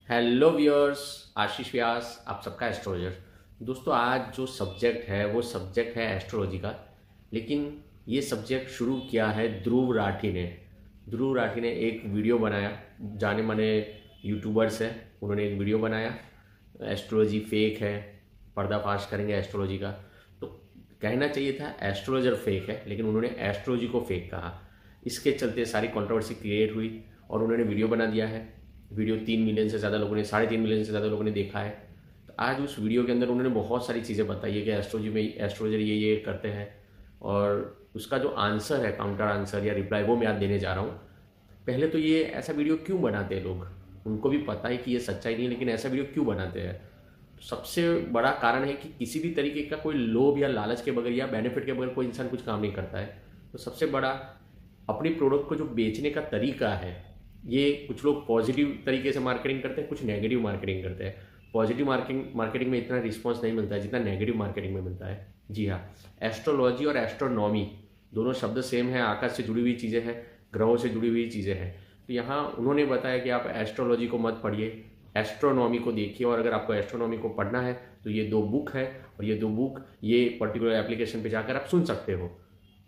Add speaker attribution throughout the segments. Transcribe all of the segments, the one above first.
Speaker 1: Hello viewers, आशीष व्यास आप सबका astrologer. दोस्तों, आज जो सब्जेक्ट है वो सब्जेक्ट है एस्ट्रोलॉजी का, लेकिन ये सब्जेक्ट शुरू किया है ध्रुव राठी ने। ध्रुव राठी ने एक वीडियो बनाया, जाने माने यूट्यूबर्स हैं, उन्होंने एक वीडियो बनाया, एस्ट्रोलॉजी फेक है, पर्दाफाश करेंगे एस्ट्रोलॉजी का। तो कहना चाहिए था एस्ट्रोलॉजर फेक है, लेकिन उन्होंने एस्ट्रोलॉजी को फेक कहा। इसके चलते सारी कंट्रोवर्सी क्रिएट हुई और उन्होंने वीडियो बना दिया है। वीडियो 3 मिलियन से ज़्यादा लोगों ने, 3.5 मिलियन से ज़्यादा लोगों ने देखा है। तो आज उस वीडियो के अंदर उन्होंने बहुत सारी चीज़ें बताई है कि एस्ट्रोलॉजी में एस्ट्रोलॉजर ये करते हैं, और उसका जो आंसर है, काउंटर आंसर या रिप्लाई, वो मैं आज देने जा रहा हूँ। पहले तो ये ऐसा वीडियो क्यों बनाते हैं लोग, उनको भी पता है कि ये सच्चाई नहीं है, लेकिन ऐसा वीडियो क्यों बनाते हैं? सबसे बड़ा कारण है कि किसी भी तरीके का कोई लोभ या लालच के बगैर या बेनिफिट के बगैर कोई इंसान कुछ काम नहीं करता है। तो सबसे बड़ा अपनी प्रोडक्ट को जो बेचने का तरीका है, ये कुछ लोग पॉजिटिव तरीके से मार्केटिंग करते हैं, कुछ नेगेटिव मार्केटिंग करते हैं। पॉजिटिव मार्केटिंग में इतना रिस्पांस नहीं मिलता है जितना नेगेटिव मार्केटिंग में मिलता है। जी हाँ, एस्ट्रोलॉजी और एस्ट्रोनॉमी दोनों शब्द सेम है, आकाश से जुड़ी हुई चीज़ें हैं, ग्रहों से जुड़ी हुई चीज़ें हैं। तो यहाँ उन्होंने बताया कि आप एस्ट्रोलॉजी को मत पढ़िए, एस्ट्रोनॉमी को देखिए, और अगर आपको एस्ट्रोनॉमी को पढ़ना है तो ये 2 बुक है, और ये 2 बुक ये पर्टिकुलर एप्लीकेशन पे जाकर आप सुन सकते हो,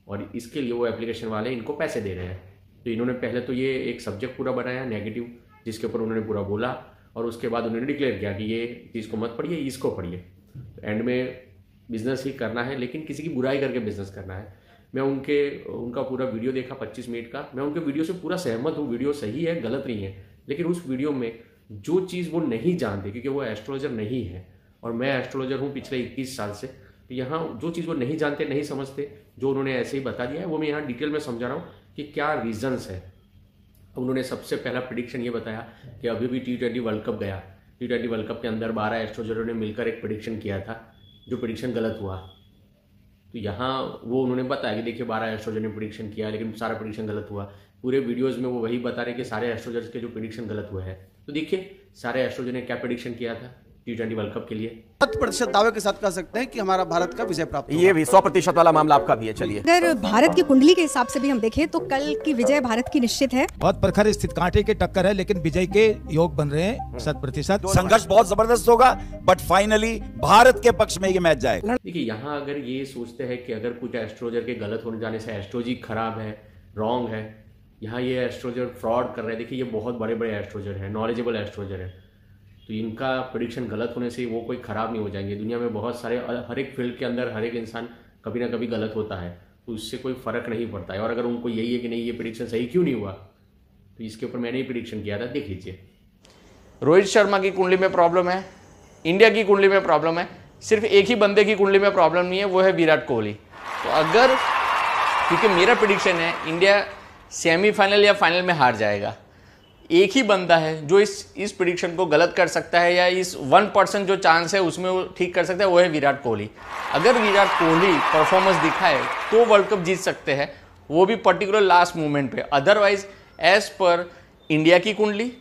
Speaker 1: और इसके लिए वो एप्लीकेशन वाले इनको पैसे दे रहे हैं। तो इन्होंने पहले तो ये एक सब्जेक्ट पूरा बनाया नेगेटिव, जिसके ऊपर उन्होंने पूरा बोला, और उसके बाद उन्होंने डिक्लेयर किया कि ये चीज़ को मत पढ़िए, इसको पढ़िए। तो एंड में बिजनेस ही करना है, लेकिन किसी की बुराई करके बिजनेस करना है। मैं उनका पूरा वीडियो देखा 25 मिनट का। मैं उनके वीडियो से पूरा सहमत हूँ, वीडियो सही है, गलत नहीं है, लेकिन उस वीडियो में जो चीज़ वो नहीं जानते, क्योंकि वो एस्ट्रोलॉजर नहीं है और मैं एस्ट्रोलॉजर हूँ पिछले 21 साल से, तो यहाँ जो चीज़ वो नहीं जानते, नहीं समझते, जो उन्होंने ऐसे ही बता दिया है, वो मैं यहाँ डिटेल में समझा रहा हूँ कि क्या रीजंस है। उन्होंने सबसे पहला प्रिडिक्शन ये बताया कि अभी भी T20 वर्ल्ड कप गया, T20 वर्ल्ड कप के अंदर 12 एस्ट्रोलॉजरों ने मिलकर एक प्रिडिक्शन किया था, जो प्रिडिक्शन गलत हुआ। तो यहाँ वो उन्होंने बताया कि देखिए 12 एस्ट्रोलॉजर ने प्रिडिक्शन किया, लेकिन सारा प्रिडिक्शन गलत हुआ। पूरे वीडियोस में वो वही बता रहे कि सारे एस्ट्रोलॉजर्स के जो प्रिडिक्शन गलत हुए हैं। तो देखिए सारे एस्ट्रोलॉजर ने क्या प्रिडिक्शन किया था T20 वर्ल्ड कप के लिए।
Speaker 2: 100% दावे के साथ कह सकते हैं कि हमारा भारत का विजय प्राप्त होगा।
Speaker 3: ये भी 100% वाला मामला आपका भी है। चलिए,
Speaker 4: अगर भारत की कुंडली के हिसाब से भी हम देखें तो कल की विजय भारत की निश्चित है।
Speaker 5: बहुत प्रखर स्थित कांटे के टक्कर है, लेकिन विजय के योग बन रहे हैं 100%।
Speaker 6: संघर्ष बहुत जबरदस्त होगा, बट फाइनली भारत के पक्ष में ये मैच जाएगा।
Speaker 1: देखिए यहाँ अगर ये सोचते हैं कि अगर कुछ एस्ट्रोलॉजर के गलत होने जाने से एस्ट्रोलॉजी खराब है, रॉन्ग है, यहाँ ये एस्ट्रोलॉजर फ्रॉड कर रहे हैं। देखिए ये बहुत बड़े बड़े एस्ट्रोलॉजर हैं, नॉलेजेबल एस्ट्रोलॉजर है, तो इनका प्रेडिक्शन गलत होने से वो कोई ख़राब नहीं हो जाएंगे। दुनिया में बहुत सारे, हर एक फील्ड के अंदर हर एक इंसान कभी ना कभी गलत होता है, तो उससे कोई फ़र्क नहीं पड़ता है। और अगर उनको यही है कि नहीं ये प्रेडिक्शन सही क्यों नहीं हुआ, तो इसके ऊपर मैंने ही प्रेडिक्शन किया था, देख लीजिए।
Speaker 7: रोहित शर्मा की कुंडली में प्रॉब्लम है, इंडिया की कुंडली में प्रॉब्लम है, सिर्फ एक ही बंदे की कुंडली में प्रॉब्लम नहीं है, वो है विराट कोहली। तो अगर, क्योंकि मेरा प्रेडिक्शन है इंडिया सेमीफाइनल या फाइनल में हार जाएगा, एक ही बंदा है जो इस प्रेडिक्शन को गलत कर सकता है, या इस 1% जो चांस है उसमें वो ठीक कर सकता है, वो है विराट कोहली। अगर विराट कोहली परफॉर्मेंस दिखाए तो वर्ल्ड कप जीत सकते हैं, वो भी पर्टिकुलर लास्ट मोमेंट पे। अदरवाइज एज पर इंडिया की कुंडली,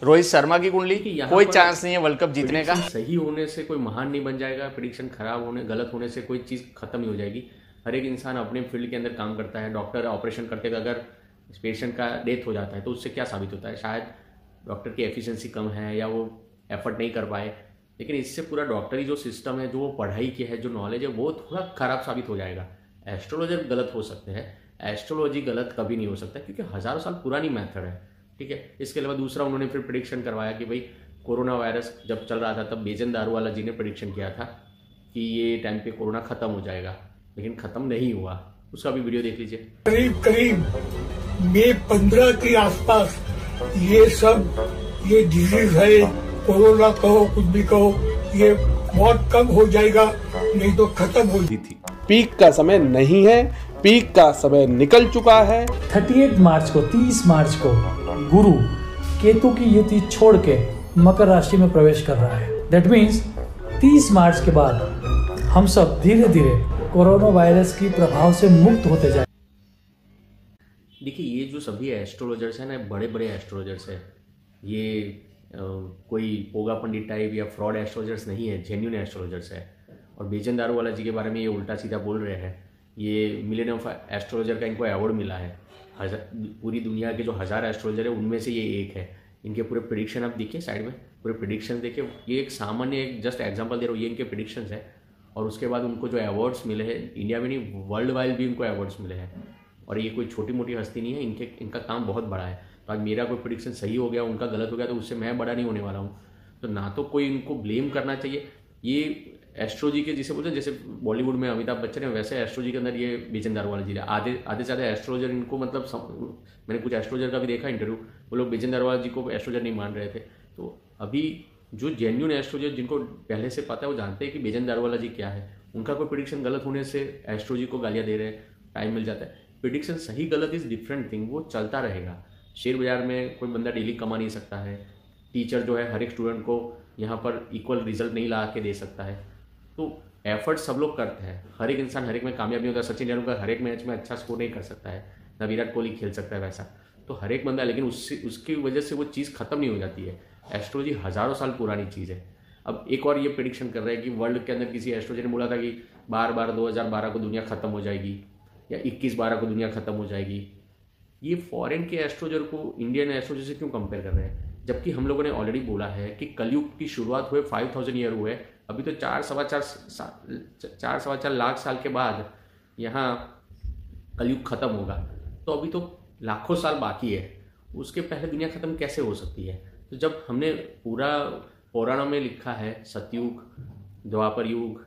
Speaker 7: रोहित शर्मा की कुंडली, कोई चांस नहीं है वर्ल्ड कप जीतने का।
Speaker 1: सही होने से कोई महान नहीं बन जाएगा, प्रेडिक्शन खराब होने, गलत होने से कोई चीज़ खत्म नहीं हो जाएगी। हर एक इंसान अपने फील्ड के अंदर काम करता है। डॉक्टर ऑपरेशन करते हुए अगर पेशेंट का डेथ हो जाता है तो उससे क्या साबित होता है? शायद डॉक्टर की एफिशिएंसी कम है या वो एफर्ट नहीं कर पाए, लेकिन इससे पूरा डॉक्टरी जो सिस्टम है, जो वो पढ़ाई की है, जो नॉलेज है, वो थोड़ा खराब साबित हो जाएगा। एस्ट्रोलॉजर गलत हो सकते हैं, एस्ट्रोलॉजी गलत कभी नहीं हो सकता, क्योंकि हज़ारों साल पुरानी मेथड है। ठीक है, इसके अलावा दूसरा उन्होंने फिर प्रेडिक्शन करवाया कि भाई कोरोना वायरस जब चल रहा था तब बेजन दारूवाला जी ने प्रेडिक्शन किया था कि ये टाइम पे कोरोना खत्म हो जाएगा, लेकिन खत्म नहीं हुआ। उसका भी वीडियो देख लीजिए।
Speaker 8: करीब मई 15 के आसपास ये डिजीज है, कोरोना कहो कुछ भी कहो, ये बहुत कम हो जाएगा, नहीं तो खत्म हो गई थी।
Speaker 9: पीक का समय नहीं है, पीक का समय निकल चुका है।
Speaker 10: 30 मार्च को 30 मार्च को गुरु केतु की युति छोड़ के मकर राशि में प्रवेश कर रहा है। दैट मीन्स 30 मार्च के बाद हम सब धीरे धीरे कोरोना वायरस की प्रभाव से मुक्त होते जाए।
Speaker 1: देखिए ये जो सभी एस्ट्रोलॉजर्स हैं ना, बड़े बड़े एस्ट्रोलॉजर्स हैं, ये कोई पोगा पंडित टाइप या फ्रॉड एस्ट्रोलॉजर्स नहीं है, जेन्युइन एस्ट्रोलॉजर्स है। और बेजन दारूवाला जी के बारे में ये उल्टा सीधा बोल रहे हैं। ये मिलेनियम एस्ट्रोलॉजर का इनको अवार्ड मिला है। पूरी दुनिया के जो 1000 एस्ट्रोलॉजर है उनमें से ये एक है। इनके पूरे प्रिडिक्शन आप देखिए साइड में, पूरे प्रिडिक्शन देखिए। ये एक सामान्य एक जस्ट एग्जांपल दे रहा हूँ, ये इनके प्रिडिक्शंस है। और उसके बाद उनको जो अवार्ड्स मिले हैं इंडिया में नहीं, वर्ल्ड वाइड भी उनको अवार्ड्स मिले हैं। और ये कोई छोटी मोटी हस्ती नहीं है, इनका काम बहुत बड़ा है। तो आज मेरा कोई प्रिडिक्शन सही हो गया, उनका गलत हो गया, तो उससे मैं बड़ा नहीं होने वाला हूँ। तो ना तो कोई इनको ब्लेम करना चाहिए। ये एस्ट्रोलॉजी के जिसे बोलते हैं, जैसे बॉलीवुड में अमिताभ बच्चन है, वैसे एस्ट्रोलॉजी के अंदर ये विजेंद्र दारोवाला जी है। आधे से ज़्यादा एस्ट्रोलॉजर इनको मतलब मैंने कुछ एस्ट्रोलॉजर का भी देखा इंटरव्यू, वो लोग विजेंद्र दारोवाला जी को एस्ट्रोलॉजर नहीं मान रहे थे। तो अभी जो जेन्युइन एस्ट्रोलॉजर जिनको पहले से पता है वो जानते हैं कि विजेंद्र दारोवाला जी क्या है। उनका कोई प्रिडिक्शन गलत होने से एस्ट्रोलॉजी को गालियाँ दे रहे हैं, टाइम मिल जाता है। प्रिडिक्शन सही गलत इज डिफरेंट थिंग, वो चलता रहेगा। शेयर बाजार में कोई बंदा डेली कमा नहीं सकता है। टीचर जो है हर एक स्टूडेंट को यहाँ पर इक्वल रिजल्ट नहीं ला के दे सकता है। तो एफर्ट सब लोग करते हैं, हर एक इंसान हर एक में कामयाब नहीं होता। सचिन तेंदुलकर हर एक मैच में अच्छा स्कोर नहीं कर सकता है, ना विराट कोहली खेल सकता है वैसा। तो हर एक बंदा, लेकिन उसकी वजह से वो चीज़ खत्म नहीं हो जाती है। एस्ट्रोलॉजी हज़ारों साल पुरानी चीज़ है। अब एक और ये प्रेडिक्शन कर रहा है कि वर्ल्ड के अंदर किसी एस्ट्रोलॉजर ने बोला था कि 2012 को दुनिया खत्म हो जाएगी या 21-12 को दुनिया खत्म हो जाएगी। ये फॉरेन के एस्ट्रोलॉजर को इंडियन एस्ट्रोलॉजर से क्यों कंपेयर कर रहे हैं, जबकि हम लोगों ने ऑलरेडी बोला है कि कलयुग की शुरुआत हुए 5000 ईयर हुए। अभी तो 4-4.25 लाख साल के बाद यहाँ कलयुग खत्म होगा। तो अभी तो लाखों साल बाकी है, उसके पहले दुनिया खत्म कैसे हो सकती है। तो जब हमने पूरा पुराणों में लिखा है सतयुग, द्वापर युग,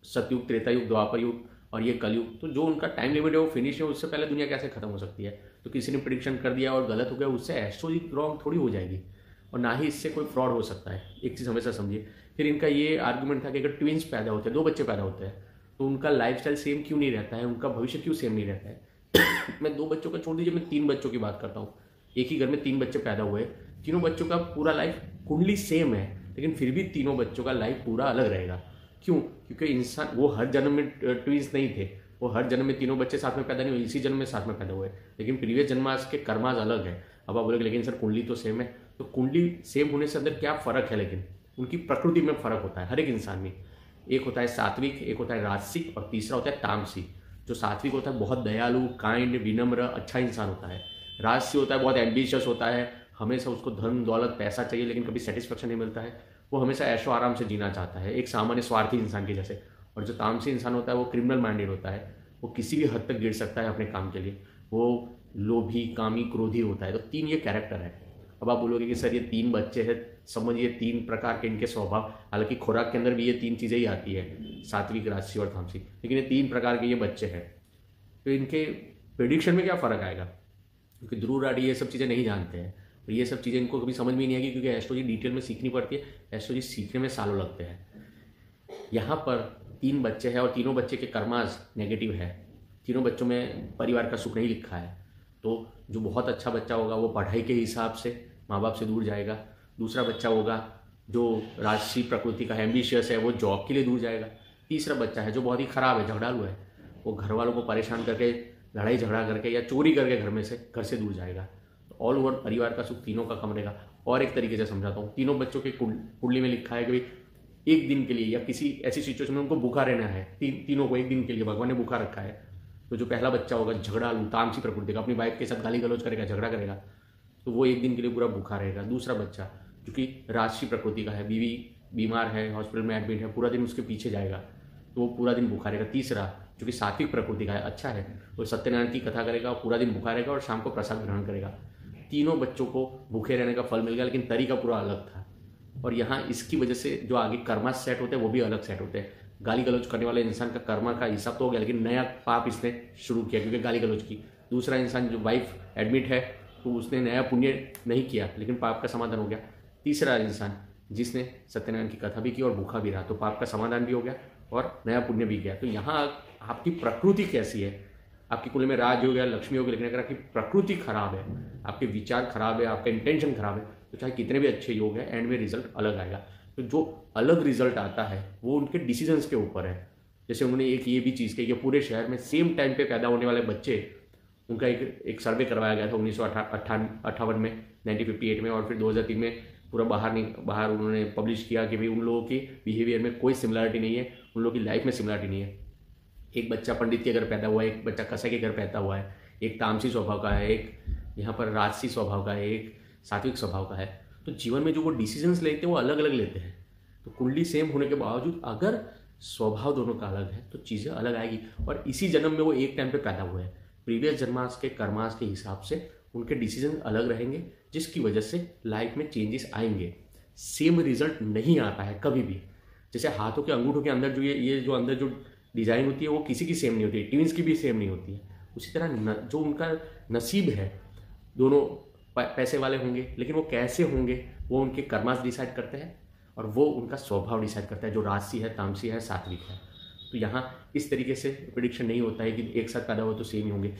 Speaker 1: सतयुग, त्रेता युग, द्वापर युग और ये कलयुग, तो जो उनका टाइम लिमिट है वो फिनिश है, उससे पहले दुनिया कैसे खत्म हो सकती है। तो किसी ने प्रेडिक्शन कर दिया और गलत हो गया, उससे एस्ट्रोलॉजी रॉन्ग थोड़ी हो जाएगी और ना ही इससे कोई फ्रॉड हो सकता है। एक चीज़ हमेशा समझिए। फिर इनका ये आर्गुमेंट था कि अगर ट्विंस पैदा होते हैं, 2 बच्चे पैदा होते हैं, तो उनका लाइफस्टाइल सेम क्यों नहीं रहता है, उनका भविष्य क्यों सेम नहीं रहता है। मैं 2 बच्चों का छोड़ दीजिए, मैं 3 बच्चों की बात करता हूँ। एक ही घर में 3 बच्चे पैदा हुए, तीनों बच्चों का पूरा लाइफ कुंडली सेम है, लेकिन फिर भी तीनों बच्चों का लाइफ पूरा अलग रहेगा। क्यों? क्योंकि इंसान वो हर जन्म में ट्विंस नहीं थे, वो हर जन्म में तीनों बच्चे साथ में पैदा नहीं हुए, इसी जन्म में साथ में पैदा हुए, लेकिन प्रीवियस जन्मास के कर्मास अलग है। अब आप बोलोगे लेकिन सर कुंडली तो सेम है, तो कुंडली सेम होने से अंदर क्या फ़र्क है, लेकिन उनकी प्रकृति में फ़र्क होता है हर एक इंसान में। एक होता है सात्विक, एक होता है राजसिक और तीसरा होता है तामसिक। जो सात्विक होता है बहुत दयालु, काइंड, विनम्र, अच्छा इंसान होता है। राजसी होता है बहुत एम्बिशियस होता है, हमेशा उसको धन दौलत पैसा चाहिए लेकिन कभी सेटिस्फेक्शन नहीं मिलता है, वो हमेशा ऐशो आराम से जीना चाहता है, एक सामान्य स्वार्थी इंसान के जैसे। और जो तामसी इंसान होता है वो क्रिमिनल माइंडेड होता है, वो किसी भी हद तक गिर सकता है अपने काम के लिए, वो लोभी, कामी, क्रोधी होता है। तो 3 ये कैरेक्टर है। अब आप बोलोगे कि सर ये 3 बच्चे हैं, समझिए 3 प्रकार के इनके स्वभाव, हालांकि खुराक के अंदर भी ये 3 चीज़ें ही आती है, सात्विक, राजसी और तामसी, लेकिन ये 3 प्रकार के ये बच्चे हैं। तो इनके प्रेडिक्शन में क्या फ़र्क आएगा, क्योंकि ध्रुव राठी ये सब चीज़ें नहीं जानते हैं, तो ये सब चीज़ें इनको कभी समझ में नहीं आएगी, क्योंकि एस्ट्रोलॉजी डिटेल में सीखनी पड़ती है। एस्ट्रोलॉजी सीखने में सालों लगते हैं। यहाँ पर 3 बच्चे हैं और तीनों बच्चे के कर्मास नेगेटिव है, तीनों बच्चों में परिवार का सुख नहीं लिखा है। तो जो बहुत अच्छा बच्चा होगा वो पढ़ाई के हिसाब से माँ बाप से दूर जाएगा। दूसरा बच्चा होगा जो राजसी प्रकृति का एम्बिशियस है, वो जॉब के लिए दूर जाएगा। तीसरा बच्चा है जो बहुत ही ख़राब है, झगड़ालू है, वो घर वालों को परेशान करके, लड़ाई झगड़ा करके या चोरी करके घर से दूर जाएगा। तो ऑल ओवर परिवार का सुख तीनों का कम रहेगा। और एक तरीके से समझाता हूँ, तीनों बच्चों के कुंडली में लिखा है कि भाई एक दिन के लिए या किसी ऐसी सिचुएशन में उनको भूखा रहना है, तीनों को एक दिन के लिए भगवान ने भूखा रखा है। तो जो पहला बच्चा होगा झगड़ालू, तामसी प्रकृति का, अपनी वाइफ के साथ गाली गलौज करेगा, झगड़ा करेगा, तो वो एक दिन के लिए पूरा भूखा रहेगा। दूसरा बच्चा जो कि राजसी प्रकृति का है, बीवी बीमार है, हॉस्पिटल में एडमिट है, पूरा दिन उसके पीछे जाएगा, तो वो पूरा दिन भूखा रहेगा। तीसरा जो कि सात्विक प्रकृति का है, अच्छा है, वो सत्यनारायण की कथा करेगा और पूरा दिन भूखा रहेगा और शाम को प्रसाद ग्रहण करेगा। तीनों बच्चों को भूखे रहने का फल मिल गया, लेकिन तरीका पूरा अलग था। और यहाँ इसकी वजह से जो आगे कर्मा सेट होते हैं वो भी अलग सेट होते हैं। गाली गलौज करने वाले इंसान का कर्मा का हिसाब तो हो गया, लेकिन नया पाप इसने शुरू किया क्योंकि गाली गलौज की। दूसरा इंसान जो वाइफ एडमिट है तो उसने नया पुण्य नहीं किया, लेकिन पाप का समाधान हो गया। तीसरा इंसान जिसने सत्यनारायण की कथा भी की और भूखा भी रहा, तो पाप का समाधान भी हो गया और नया पुण्य भी गया। तो यहाँ आपकी प्रकृति कैसी है, आपकी कुल में राज हो गया, लक्ष्मी हो गया, लेकिन अगर आपकी प्रकृति खराब है, आपके विचार खराब है, आपका इंटेंशन खराब है, तो चाहे कितने भी अच्छे योग है, एंड में रिजल्ट अलग आएगा। तो जो अलग रिजल्ट आता है वो उनके डिसीजंस के ऊपर है। जैसे उन्होंने एक ये भी चीज़ कही कि पूरे शहर में सेम टाइम पे पैदा होने वाले बच्चे, उनका एक सर्वे करवाया गया था 1958 में, 1958 में, और फिर 2003 में पूरा बाहर उन्होंने पब्लिश किया कि भाई उन लोगों की बिहेवियर में कोई सिमिलरिटी नहीं है, उन लोगों की लाइफ में सिमिलरिटी नहीं है। एक बच्चा पंडित के घर पैदा हुआ है, एक बच्चा कसाई के घर पैदा हुआ है, एक तामसी स्वभाव का है, एक यहाँ पर राजसी स्वभाव का है, एक सात्विक स्वभाव का है, तो जीवन में जो वो डिसीजंस लेते हैं वो अलग अलग लेते हैं। तो कुंडली सेम होने के बावजूद अगर स्वभाव दोनों का अलग है तो चीज़ें अलग आएगी। और इसी जन्म में वो एक टाइम पे पैदा हुए हैं, प्रीवियस जन्मास के कर्मास के हिसाब से उनके डिसीजन अलग रहेंगे, जिसकी वजह से लाइफ में चेंजेस आएंगे। सेम रिजल्ट नहीं आता है कभी भी। जैसे हाथों के अंगूठों के अंदर जो ये जो अंदर जो डिज़ाइन होती है वो किसी की सेम नहीं होती है, ट्विंस की भी सेम नहीं होती है। उसी तरह जो उनका नसीब है, दोनों पैसे वाले होंगे, लेकिन वो कैसे होंगे वो उनके कर्मास डिसाइड करते हैं और वो उनका स्वभाव डिसाइड करता है, जो राजसी है, तामसी है, सात्विक है। तो यहाँ इस तरीके से प्रेडिक्शन नहीं होता है कि एक साथ पैदा हो तो सेम ही होंगे।